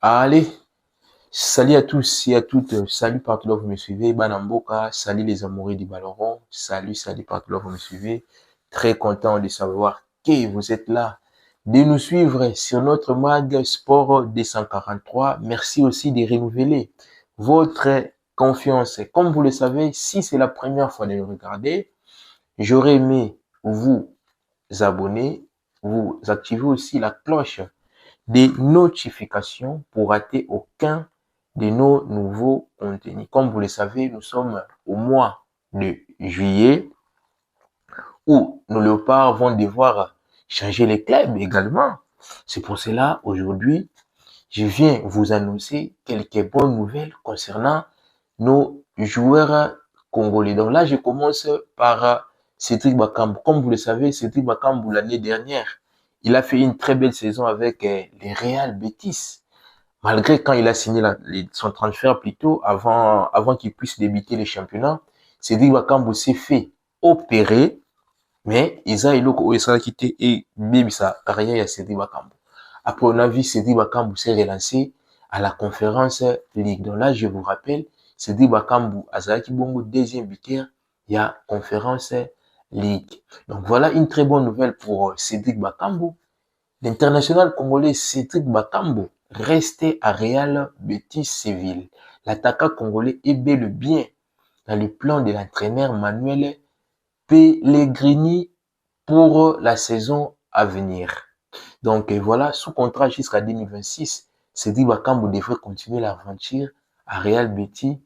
Allez, salut à tous et à toutes, salut partout là où vous me suivez, Banamboka, salut les amoureux du ballon rond, salut partout là où vous me suivez. Très content de savoir que vous êtes là, de nous suivre sur notre mag Sport 243. Merci aussi de renouveler votre confiance. Comme vous le savez, si c'est la première fois de nous regarder, j'aurais aimé vous abonner, vous activer aussi la cloche des notifications pour rater aucun de nos nouveaux contenus. Comme vous le savez, nous sommes au mois de juillet où nos léopards vont devoir changer les clubs également. C'est pour cela, aujourd'hui, je viens vous annoncer quelques bonnes nouvelles concernant nos joueurs congolais. Donc là, je commence par Cédric Bakambu. Comme vous le savez, Cédric Bakambu, l'année dernière, il a fait une très belle saison avec les Real Betis. Malgré quand il a signé son transfert plutôt, avant qu'il puisse débuter les championnats, Cédric Bakambu s'est fait opérer, mais Isa Eloko Oesra quitté et bim sa carrière à Cédric Bakambu. Après, on a vu Cédric Bakambu s'est relancé à la conférence Ligue. Donc là, je vous rappelle, Cédric Bakambu, Azaki Bongo, deuxième buteur, il y a conférence Ligue. Donc voilà une très bonne nouvelle pour Cédric Bakambu. L'international congolais Cédric Bakambu restait à Real Betis Séville. L'attaquant congolais est bel et bien dans le plan de l'entraîneur Manuel Pellegrini pour la saison à venir. Donc voilà, sous contrat jusqu'à 2026, Cédric Bakambu devrait continuer l'aventure à Real Betis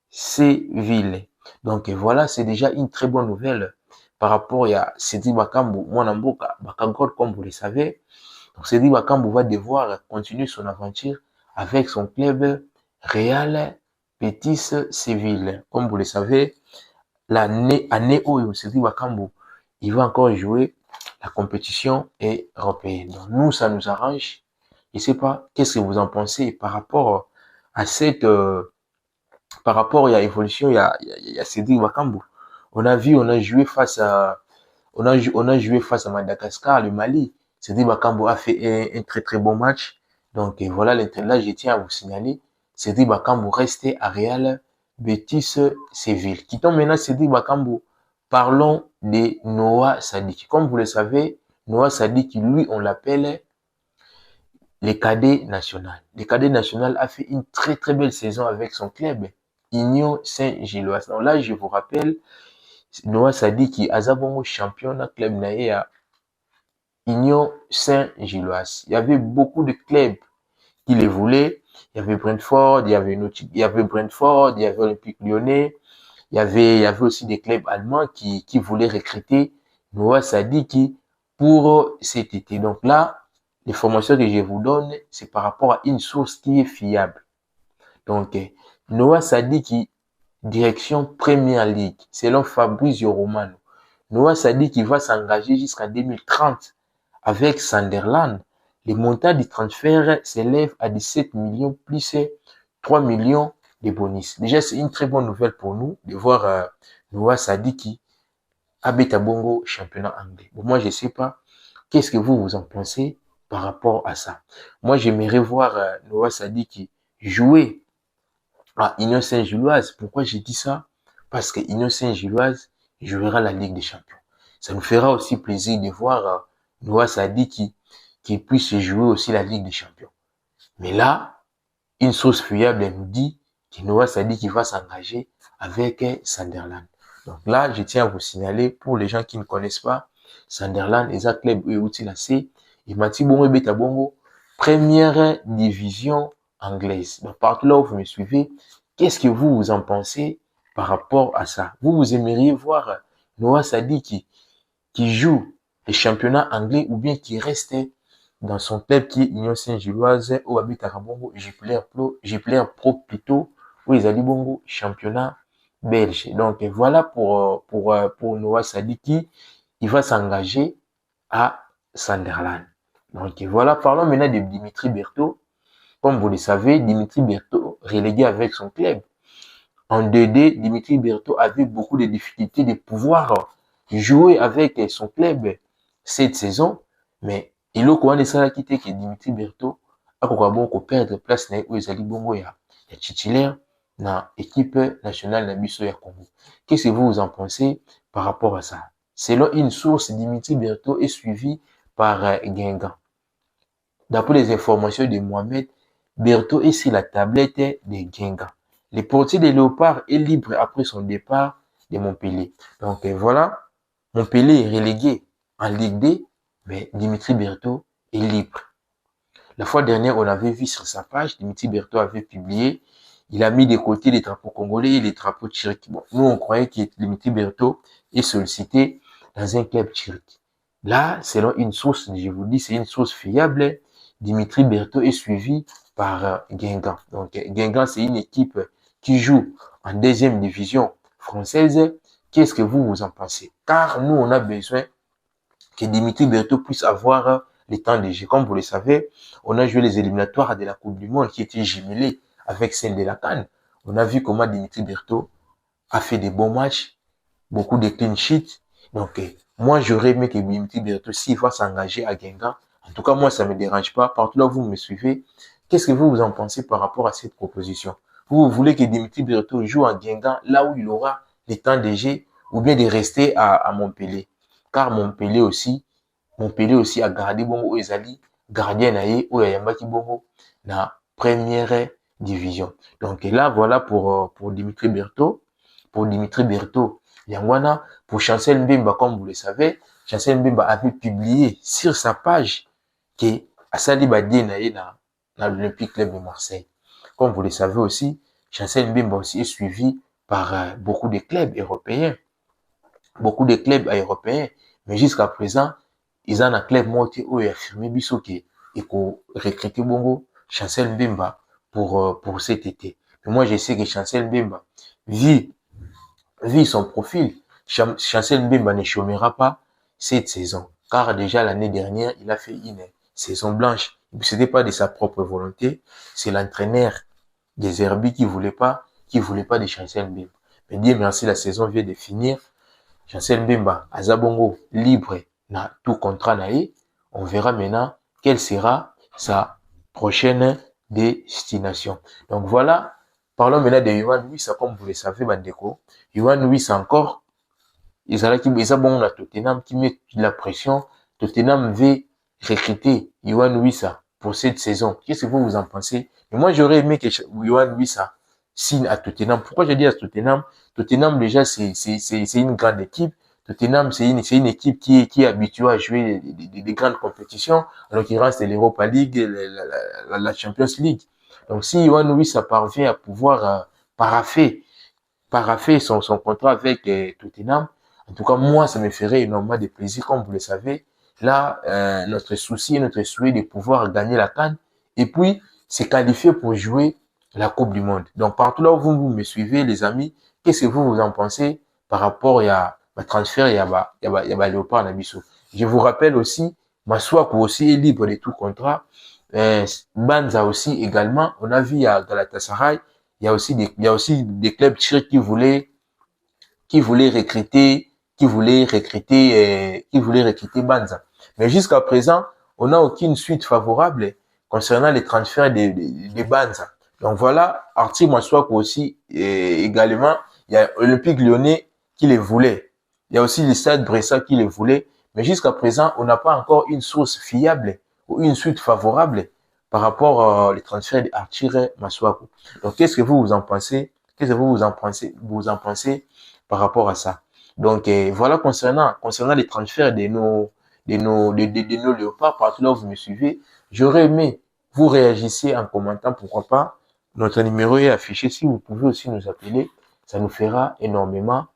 Séville. Donc voilà, c'est déjà une très bonne nouvelle par rapport à Cédric Bakambu, Mwanamboka, Bakagol, comme vous le savez. Donc Cédric Bakambu va devoir continuer son aventure avec son club Real Betis Séville. Comme vous le savez, année où Cédric Bakambu, il va encore jouer la compétition européenne. Donc nous, ça nous arrange. Je ne sais pas, qu'est-ce que vous en pensez par rapport à cette, par rapport à l'évolution, il y a Cédric Bakambu. On a joué face à, on a joué face à Madagascar, le Mali. Cédric Bakambu a fait un très très bon match. Donc voilà, là, je tiens à vous signaler, Cédric Bakambu restait à Real Betis Séville. Quittons maintenant Cédric Bakambu. Parlons de Noah Sadiki. Comme vous le savez, Noah Sadiki, lui, on l'appelle les cadets national. Les cadets national a fait une très très belle saison avec son club, Union Saint-Gilloise. Donc là, je vous rappelle, Noah Sadiki, Azabongo championnat club naé à Union Saint-Gilloise. Il y avait beaucoup de clubs qui les voulaient. Il y avait Brentford, il y avait Brentford, il y avait Olympique Lyonnais. Il y avait aussi des clubs allemands qui voulaient recruter Noah Sadiki pour cet été. Donc là, les formations que je vous donne, c'est par rapport à une source qui est fiable. Donc, Noah Sadiki, direction Premier League, selon Fabrizio Romano. Noah Sadiki va s'engager jusqu'à 2030 avec Sunderland. Les montants du transfert s'élèvent à 17 millions plus 3 millions de bonus. Déjà, c'est une très bonne nouvelle pour nous de voir Noah Sadiki à Betabongo championnat anglais. Bon, moi, je sais pas. Qu'est-ce que vous en pensez par rapport à ça? Moi, j'aimerais voir Noah Sadiki jouer à Union Saint-Gilloise. Pourquoi j'ai dit ça? Parce que Union Saint-Gilloise jouera la Ligue des Champions. Ça nous fera aussi plaisir de voir Noah Sadiki qui puisse jouer aussi la Ligue des Champions. Mais là, une source fiable nous dit que Noah Sadiki va s'engager avec Sunderland. Donc là, je tiens à vous signaler, pour les gens qui ne connaissent pas, Sunderland est un club utilisé et Mati Bongo et Beta Bongo, première division anglaise. Donc partout là où vous me suivez, qu'est-ce que vous en pensez par rapport à ça? Vous aimeriez voir Noah Sadiki qui joue les championnats anglais ou bien qui reste dans son club qui est Union Saint-Gilloise ou habite à Rabongo, Gipler Pro plutôt, où ils allaient Bongo, championnat belge. Donc voilà pour Noah Sadiki, il va s'engager à Sunderland. Donc voilà, parlons maintenant de Dimitri Berthaud. Comme vous le savez, Dimitri Berthaud, relégué avec son club. En 2D, Dimitri Berthaud avait beaucoup de difficultés de pouvoir jouer avec son club cette saison, mais il a quitté que Dimitri Berthaud akoka bon ko perdre place na où ezali bongo ya titulaire na équipe nationale na biso ya Congo. Qu'est-ce que vous en pensez par rapport à ça? Selon une source, Dimitri Berthaud est suivi par Guingamp. D'après les informations de Mohamed, Berthaud est sur la tablette de Guingamp. Le portier des Léopards est libre après son départ de Montpellier. Donc voilà, Montpellier est relégué en Ligue D, mais Dimitri Berthaud est libre. La fois dernière, on avait vu sur sa page, Dimitri Berthaud avait publié, il a mis de côté les drapeaux congolais et les drapeaux tchèques. Bon, nous, on croyait que Dimitri Berthaud est sollicité dans un club tchèque. Là, selon une source, je vous dis, c'est une source fiable, Dimitri Berthaud est suivi par Guingamp. Donc, Guingamp, c'est une équipe qui joue en deuxième division française. Qu'est-ce que vous en pensez? Car nous, on a besoin que Dimitri Berthaud puisse avoir les temps de jeu. Comme vous le savez, on a joué les éliminatoires de la Coupe du Monde qui étaient jumelées avec celle de la CAN. On a vu comment Dimitri Berthaud a fait des bons matchs, beaucoup de clean sheets. Donc, moi, j'aurais aimé que Dimitri Berthaud, s'il va s'engager à Guingamp, en tout cas, moi, ça ne me dérange pas. Partout là où vous me suivez, qu'est-ce que vous en pensez par rapport à cette proposition? Vous voulez que Dimitri Berthaud joue à Guingamp, là où il aura les temps de jeu, ou bien de rester à Montpellier? Car Montpellier aussi a gardé bongo ezali gardien na ye oyo ayambaki bongo na première division. Donc là, voilà pour Dimitri Berthaud. Pour Dimitri Berthaud, Yangwana, pour Chancel Mbemba, comme vous le savez, Chancel Mbemba avait publié sur sa page que Asali Badie na l'Olympique Club de Marseille. Comme vous le savez aussi, Chancel Mbemba aussi est suivi par beaucoup de clubs européens. Beaucoup de clubs européens. Mais jusqu'à présent, ils ont un club monté où il a affirmé Bissouké et qu'on recruter bongo Chancel Mbemba pour cet été. Mais moi, je sais que Chancel Mbemba, vu son profil, Chancel Mbemba ne chômera pas cette saison. Car déjà l'année dernière, il a fait une saison blanche. Ce n'était pas de sa propre volonté. C'est l'entraîneur des Herbis qui voulait pas de Chancel Mbemba. Mais Dieu merci, la saison vient de finir. Chancel Mbemba, Azabongo, libre, na tout contrat naïe. On verra maintenant quelle sera sa prochaine destination. Donc voilà, parlons maintenant de Yohan Wissa, comme vous le savez, Bandeko. Yohan Wissa encore, ils ont à Tottenham qui met la pression. Tottenham veut recruter Yohan Wissa pour cette saison. Qu'est-ce que vous en pensez? Et moi, j'aurais aimé que Yohan Wissa signe à Tottenham. Pourquoi je dis à Tottenham? Tottenham, déjà, c'est une grande équipe. Tottenham, c'est une équipe qui est habituée à jouer des grandes compétitions. En l'occurrence, c'est l'Europa League, la Champions League. Donc, si Yohan Wissa parvient à pouvoir paraffer son contrat avec Tottenham, en tout cas, moi, ça me ferait énormément de plaisir, comme vous le savez. Là, notre souci et notre souhait de pouvoir gagner la CAN et puis se qualifier pour jouer la Coupe du Monde. Donc, partout là où vous me suivez, les amis, qu'est-ce que vous en pensez par rapport à transfert et à Léopard Nabiso? Je vous rappelle aussi, Maswaku aussi est libre de tout contrat. Banza aussi également. On a vu à Galatasaray, il y a aussi des clubs tchèques qui voulaient recruter Banza. Mais jusqu'à présent, on n'a aucune suite favorable concernant les transferts de Banza. Donc voilà, Arthur Maswaku aussi, également, il y a Olympique Lyonnais qui les voulait. Il y a aussi le Stade Bressa qui les voulait. Mais jusqu'à présent, on n'a pas encore une source fiable ou une suite favorable par rapport aux transferts d'Arthur Maswaku. Donc qu'est-ce que vous en pensez? Qu'est-ce que vous en pensez par rapport à ça? Donc voilà concernant les transferts de nos léopards, partout là où vous me suivez, j'aurais aimé vous réagissiez en commentant, pourquoi pas. Notre numéro est affiché. Si vous pouvez aussi nous appeler, ça nous fera énormément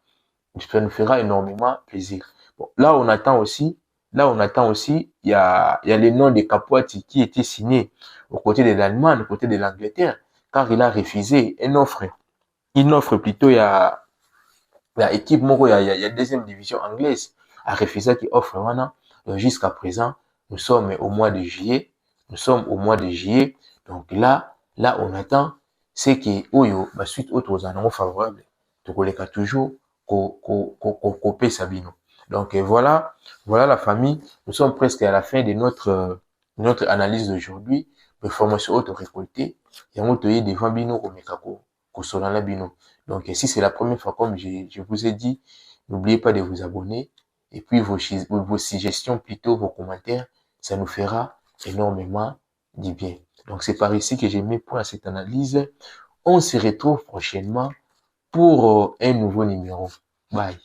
plaisir. Bon, là on attend aussi, il y a les noms de Capoati qui étaient signés aux côtés de l'Allemagne, aux côtés de l'Angleterre, car il a refusé une offre plutôt, il y a équipe moko, il y a deuxième division anglaise, a refusé qui offre maintenant. Donc jusqu'à présent, nous sommes au mois de juillet. Donc là, on attend, c'est que, oyo, suite aux annonces favorables, tokoleka toujours, kopé Sabino. Donc voilà la famille. Nous sommes presque à la fin de notre analyse d'aujourd'hui. information auto récoltée, et on te devant bino la bino. Donc, si c'est la première fois, comme je vous ai dit, n'oubliez pas de vous abonner, et puis vos suggestions, plutôt vos commentaires, ça nous fera énormément du bien. Donc, c'est par ici que j'ai mis point à cette analyse. On se retrouve prochainement pour un nouveau numéro. Bye.